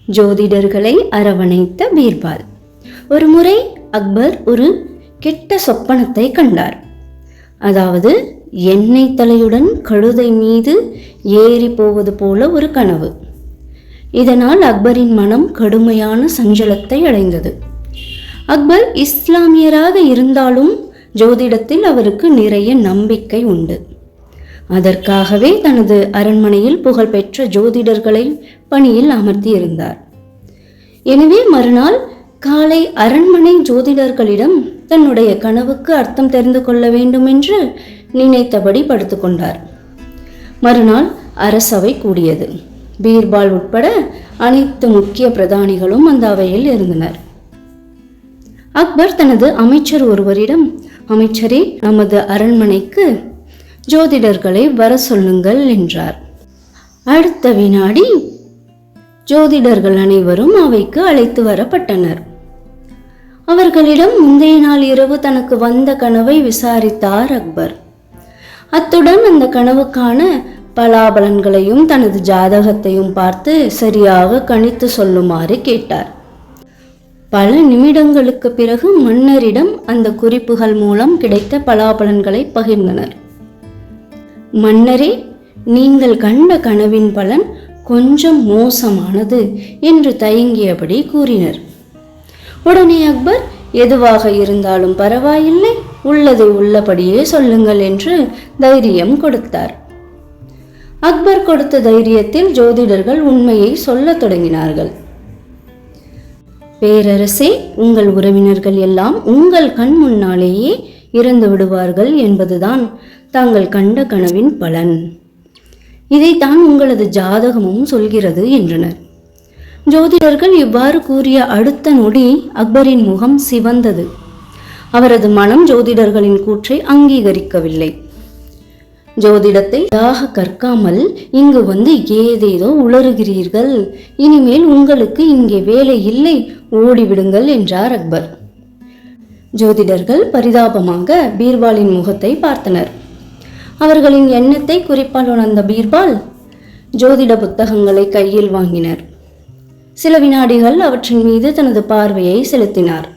ஜோதிடர்களை அரவணைத்த பீர்பால். ஒரு முறை அக்பர் ஒரு கெட்ட சொப்பனத்தை கண்டார். அதாவது எண்ணெய் தலையுடன் கழுதை மீது ஏறி போவது போல ஒரு கனவு. இதனால் அக்பரின் மனம் கடுமையான சஞ்சலத்தை அடைந்தது. அக்பர் இஸ்லாமியராக இருந்தாலும் ஜோதிடத்தில் அவருக்கு நிறைய நம்பிக்கை உண்டு. அதற்காகவே தனது அரண்மனையில் புகழ்பெற்ற ஜோதிடர்களை பணியில் அமர்த்தியிருந்தார். எனவே மறுநாள் காலை அரண்மனை ஜோதிடர்களிடம் தன்னுடைய கனவுக்கு அர்த்தம் தெரிந்து கொள்ள வேண்டும் என்று நினைத்தபடி படுத்துக்கொண்டார். மறுநாள் அரசவை கூடியது. பீர்பால் உட்பட அனைத்து முக்கிய பிரதானிகளும் அந்த அவையில் இருந்தனர். அக்பர் தனது அமைச்சர் ஒருவரிடம், அமைச்சரே, நமது அரண்மனைக்கு ஜோதிடர்களை வர சொல்லுங்கள் என்றார். அடுத்த வினாடி ஜோதிடர்கள் அனைவரும் அவைக்கு அழைத்து வரப்பட்டனர். அவர்களிடம் முந்தைய நாள் இரவு தனக்கு வந்த கனவை விசாரித்தார் அக்பர். அத்துடன் அந்த கனவுக்கான பலாபலன்களையும் தனது ஜாதகத்தையும் பார்த்து சரியாக கணித்து சொல்லுமாறு கேட்டார். பல நிமிடங்களுக்கு பிறகு மன்னரிடம் அந்த குறிப்புகள் மூலம் கிடைத்த பலாபலன்களை பகிர்ந்தனர். மன்னரே, நீங்கள் கண்ட கனவின் பலன் கொஞ்சம் மோசமானது என்று தயங்கியபடி கூறினர். உடனே அக்பர், எதுவாக இருந்தாலும் பரவாயில்லை, உள்ளதை உள்ளபடியே சொல்லுங்கள் என்று தைரியம் கொடுத்தார். அக்பர் கொடுத்த தைரியத்தில் ஜோதிடர்கள் உண்மையை சொல்லத் தொடங்கினார்கள். பேரரசே, உங்கள் உறவினர்கள் எல்லாம் உங்கள் கண் முன்னாலேயே இறந்து விடுவார்கள் என்பதுதான் தாங்கள் கண்ட கனவின் பலன். இதைத்தான் உங்களது ஜாதகமும் சொல்கிறது என்றனர். ஜோதிடர்கள் இவ்வாறு கூறிய அடுத்த நொடி அக்பரின் முகம் சிவந்தது. அவரது மனம் ஜோதிடர்களின் கூற்றை அங்கீகரிக்கவில்லை. ஜோதிடத்தை கற்காமல் இங்கு வந்து ஏதேதோ உளறுகிறீர்கள், இனிமேல் உங்களுக்கு இங்கே வேலை இல்லை, ஓடிவிடுங்கள் என்றார் அக்பர். ஜோதிடர்கள் பரிதாபமாக பீர்பாலின் முகத்தை பார்த்தனர். அவர்களின் எண்ணத்தை குறிப்பால் உணர்ந்த பீர்பால் ஜோதிட புத்தகங்களை கையில் வாங்கினர். சில வினாடிகள் அவற்றின் மீது தனது பார்வையை செலுத்தினார்.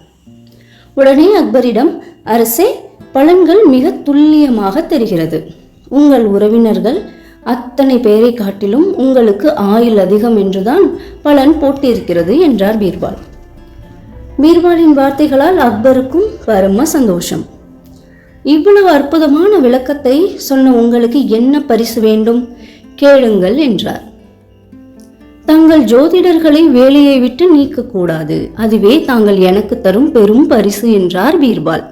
உடனே அக்பரிடம், அரசே, பலன்கள் மிக துல்லியமாக தெரிகிறது. உங்கள் உறவினர்கள் அத்தனை பேரை காட்டிலும் உங்களுக்கு ஆயுள் அதிகம் என்றுதான் பலன் போட்டிருக்கிறது என்றார் பீர்பால். பீர்பாலின் வார்த்தைகளால் அக்பருக்கும் பரம சந்தோஷம். இவ்வளவு அற்புதமான விளக்கத்தை சொன்ன உங்களுக்கு என்ன பரிசு வேண்டும், கேளுங்கள் என்றார். தங்கள் ஜோதிடர்களை வேலையை விட்டு நீக்கக்கூடாது, அதுவே தாங்கள் எனக்கு தரும் பெரும் பரிசு என்றார் பீர்பால்.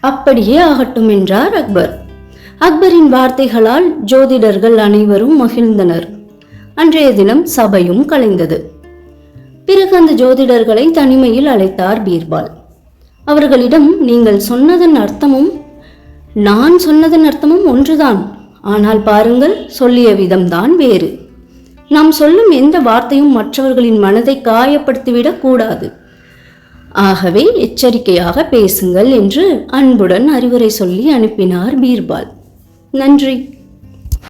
அப்படியே ஆகட்டும் என்றார் அக்பர். அக்பரின் வார்த்தைகளால் ஜோதிடர்கள் அனைவரும் மகிழ்ந்தனர். அன்றைய தினம் சபையும் கலைந்தது. பிறகு அந்த ஜோதிடர்களை தனிமையில் அழைத்தார் பீர்பால். அவர்களிடம், நீங்கள் சொன்னதன் அர்த்தமும் நான் சொன்னதன் அர்த்தமும் ஒன்றுதான், ஆனால் பாருங்கள், சொல்லிய விதம்தான் வேறு. நாம் சொல்லும் எந்த வார்த்தையும் மற்றவர்களின் மனதை காயப்படுத்திவிடக் கூடாது. ஆகவே எச்சரிக்கையாக பேசுங்கள் என்று அன்புடன் அறிவுரை சொல்லி அனுப்பினார் பீர்பால். நன்றி.